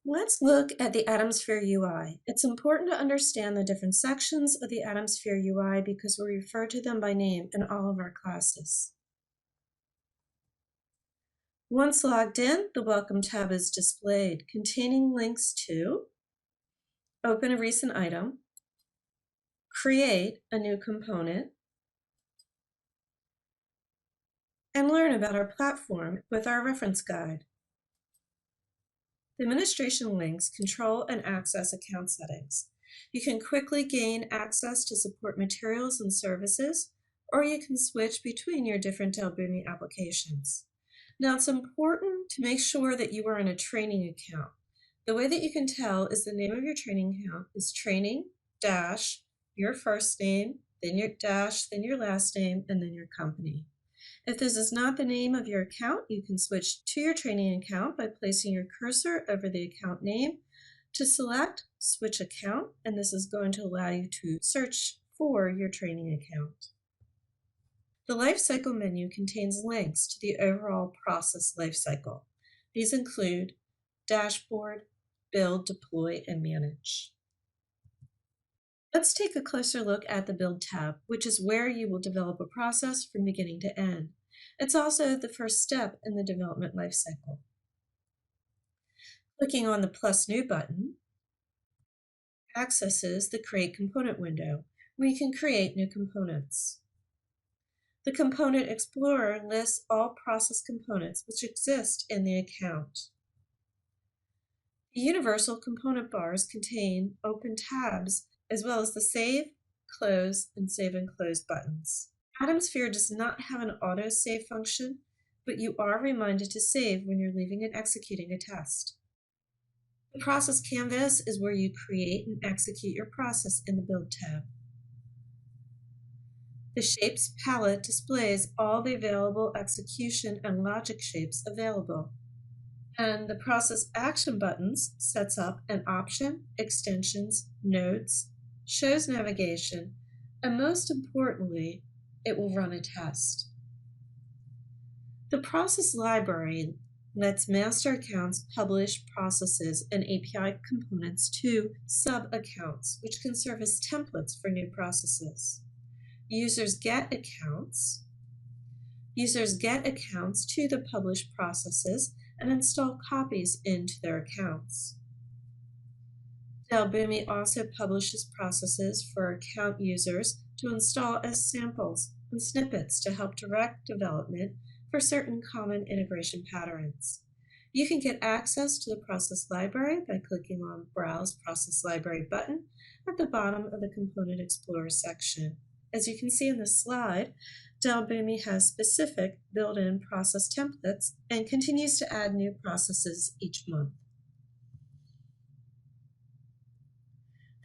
Let's look at the AtomSphere UI. It's important to understand the different sections of the AtomSphere UI because we refer to them by name in all of our classes. Once logged in, the Welcome tab is displayed, containing links to open a recent item, create a new component, and learn about our platform with our reference guide. The administration links control and access account settings. You can quickly gain access to support materials and services, or you can switch between your different Dell Boomi applications. Now, it's important to make sure that you are in a training account. The way that you can tell is the name of your training account is training dash your first name, then your dash, then your last name, and then your company. If this is not the name of your account, you can switch to your training account by placing your cursor over the account name to select Switch Account, and this is going to allow you to search for your training account. The Lifecycle menu contains links to the overall process lifecycle. These include Dashboard, Build, Deploy, and Manage. Let's take a closer look at the Build tab, which is where you will develop a process from beginning to end. It's also the first step in the development lifecycle. Clicking on the plus new button accesses the Create Component window, where you can create new components. The Component Explorer lists all process components which exist in the account. The universal component bars contain open tabs as well as the Save, Close, and Save and Close buttons. AtomSphere does not have an auto-save function, but you are reminded to save when you're leaving and executing a test. The Process Canvas is where you create and execute your process in the Build tab. The Shapes palette displays all the available execution and logic shapes available. And the Process Action buttons sets up an option, extensions, nodes, shows navigation, and most importantly, it will run a test. The Process Library lets master accounts publish processes and API components to sub-accounts, which can serve as templates for new processes. Users get accounts to the published processes and install copies into their accounts. Dell Boomi also publishes processes for account users to install as samples and snippets to help direct development for certain common integration patterns. You can get access to the process library by clicking on Browse Process Library button at the bottom of the Component Explorer section. As you can see in this slide, Dell Boomi has specific built-in process templates and continues to add new processes each month.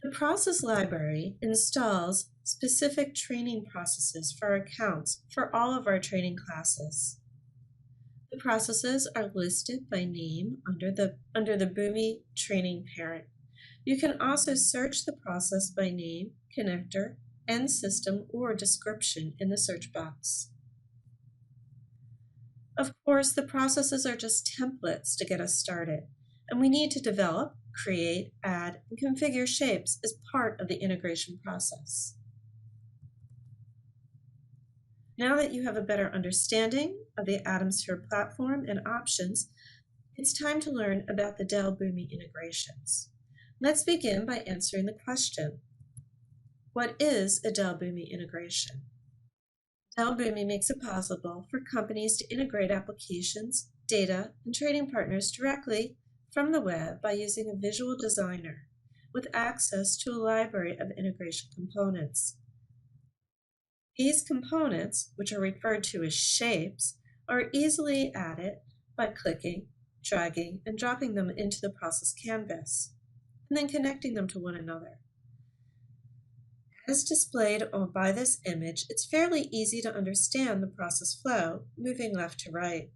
The process library installs specific training processes for accounts for all of our training classes. The processes are listed by name under the Boomi Training parent. You can also search the process by name, connector, end system, or description in the search box. Of course, the processes are just templates to get us started, and we need to develop, create, add, and configure shapes as part of the integration process. Now that you have a better understanding of the AtomSphere platform and options, it's time to learn about the Dell Boomi integrations. Let's begin by answering the question, what is a Dell Boomi integration? Dell Boomi makes it possible for companies to integrate applications, data, and trading partners directly from the web by using a visual designer with access to a library of integration components. These components, which are referred to as shapes, are easily added by clicking, dragging, and dropping them into the process canvas, and then connecting them to one another. As displayed by this image, it's fairly easy to understand the process flow, moving left to right.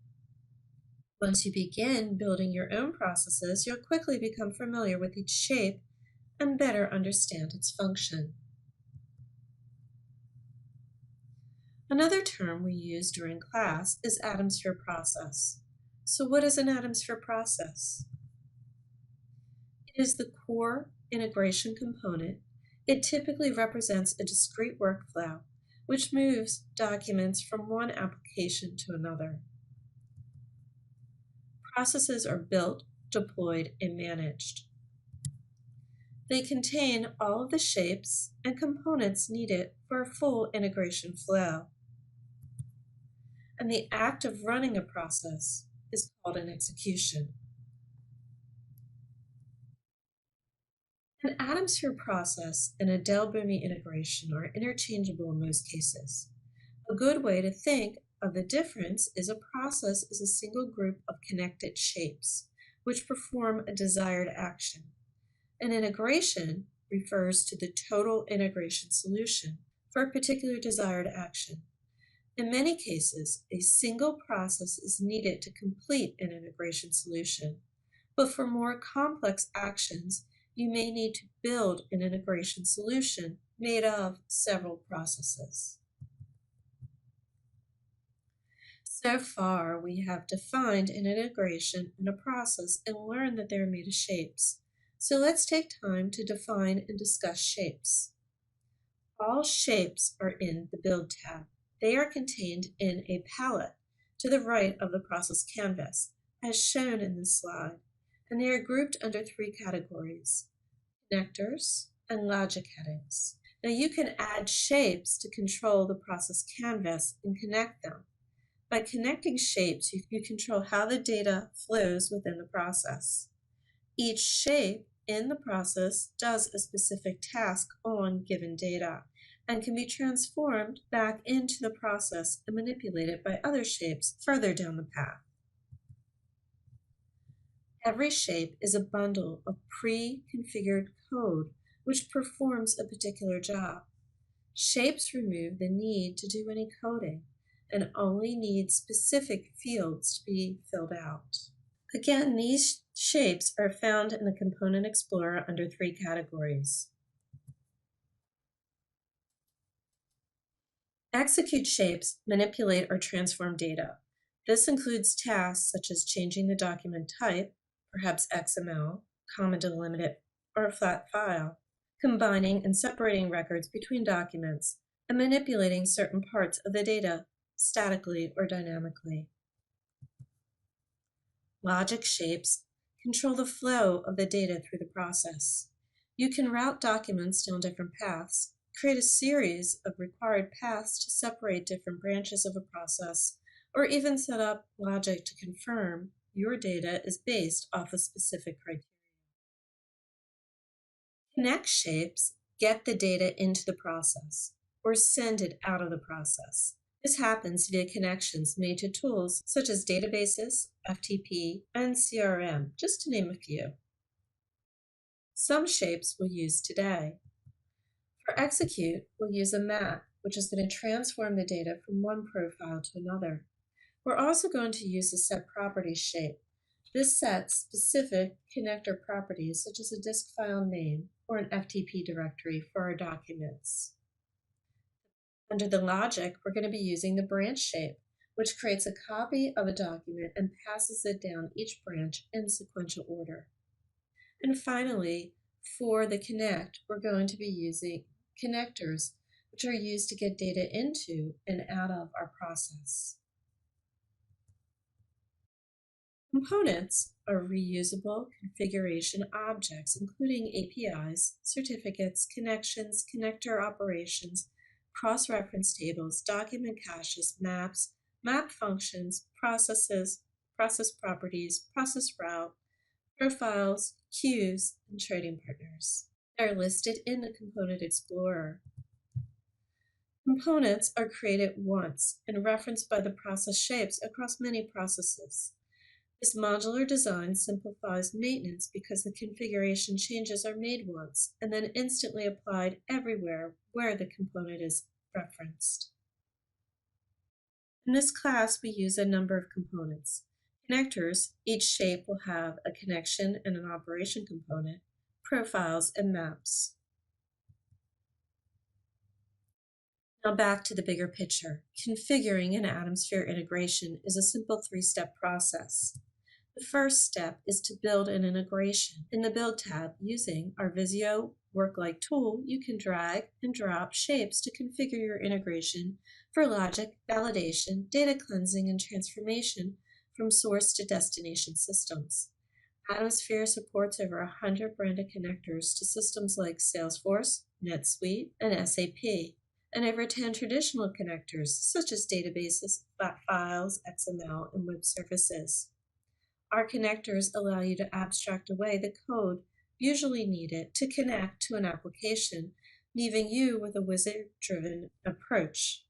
Once you begin building your own processes, you'll quickly become familiar with each shape and better understand its function. Another term we use during class is AtomSphere process. So what is an AtomSphere process? is the core integration component. It typically represents a discrete workflow, which moves documents from one application to another. Processes are built, deployed, and managed. They contain all of the shapes and components needed for a full integration flow. And the act of running a process is called an execution. An AtomSphere process and a Dell Boomi integration are interchangeable in most cases. A good way to think of the difference is a process is a single group of connected shapes, which perform a desired action. An integration refers to the total integration solution for a particular desired action. In many cases, a single process is needed to complete an integration solution, but for more complex actions, you may need to build an integration solution made of several processes. So far, we have defined an integration and a process and learned that they are made of shapes. So let's take time to define and discuss shapes. All shapes are in the Build tab. They are contained in a palette to the right of the process canvas, as shown in this slide, and they are grouped under three categories: connectors and logic headings. Now you can add shapes to control the process canvas and connect them. By connecting shapes, you control how the data flows within the process. Each shape in the process does a specific task on given data and can be transformed back into the process and manipulated by other shapes further down the path. Every shape is a bundle of pre-configured code which performs a particular job. Shapes remove the need to do any coding and only need specific fields to be filled out. Again, these shapes are found in the Component Explorer under three categories. Execute shapes manipulate or transform data. This includes tasks such as changing the document type, perhaps XML, comma delimited, or a flat file, combining and separating records between documents, and manipulating certain parts of the data statically or dynamically. Logic shapes control the flow of the data through the process. You can route documents down different paths, create a series of required paths to separate different branches of a process, or even set up logic to confirm your data is based off a specific criteria. Connect shapes get the data into the process or send it out of the process. This happens via connections made to tools such as databases, FTP, and CRM, just to name a few. Some shapes we'll use today. For execute, we'll use a map, which is going to transform the data from one profile to another. We're also going to use a set properties shape. This sets specific connector properties such as a disk file name or an FTP directory for our documents. Under the logic, we're going to be using the branch shape, which creates a copy of a document and passes it down each branch in sequential order. And finally, for the connect, we're going to be using connectors, which are used to get data into and out of our process. Components are reusable configuration objects, including APIs, certificates, connections, connector operations, cross-reference tables, document caches, maps, map functions, processes, process properties, process route, profiles, queues, and trading partners. They're listed in the Component Explorer. Components are created once and referenced by the process shapes across many processes. This modular design simplifies maintenance because the configuration changes are made once and then instantly applied everywhere where the component is referenced. In this class, we use a number of components. Connectors, each shape will have a connection and an operation component, profiles, and maps. Now back to the bigger picture. Configuring an AtomSphere integration is a simple three-step process. The first step is to build an integration. In the Build tab, using our Visio Work-like tool, you can drag and drop shapes to configure your integration for logic, validation, data cleansing, and transformation from source to destination systems. AtomSphere supports over 100 branded connectors to systems like Salesforce, NetSuite, and SAP, and over 10 traditional connectors such as databases, flat files, XML, and web services. Our connectors allow you to abstract away the code usually needed to connect to an application, leaving you with a wizard-driven approach.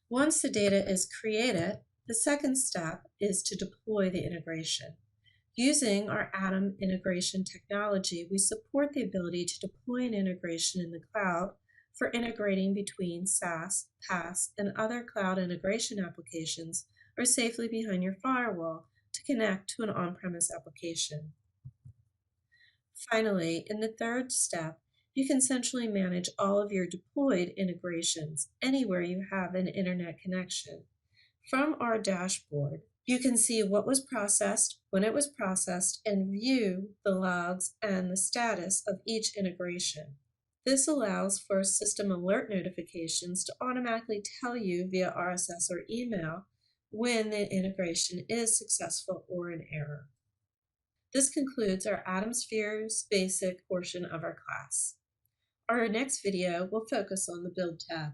Once the data is created, the second step is to deploy the integration. Using our Atom integration technology, we support the ability to deploy an integration in the cloud for integrating between SaaS, PaaS, and other cloud integration applications, or safely behind your firewall to connect to an on-premise application. Finally, in the third step, you can centrally manage all of your deployed integrations anywhere you have an internet connection. From our dashboard, you can see what was processed, when it was processed, and view the logs and the status of each integration. This allows for system alert notifications to automatically tell you via RSS or email when the integration is successful or in error. This concludes our AtomSphere's basic portion of our class. Our next video will focus on the Build tab.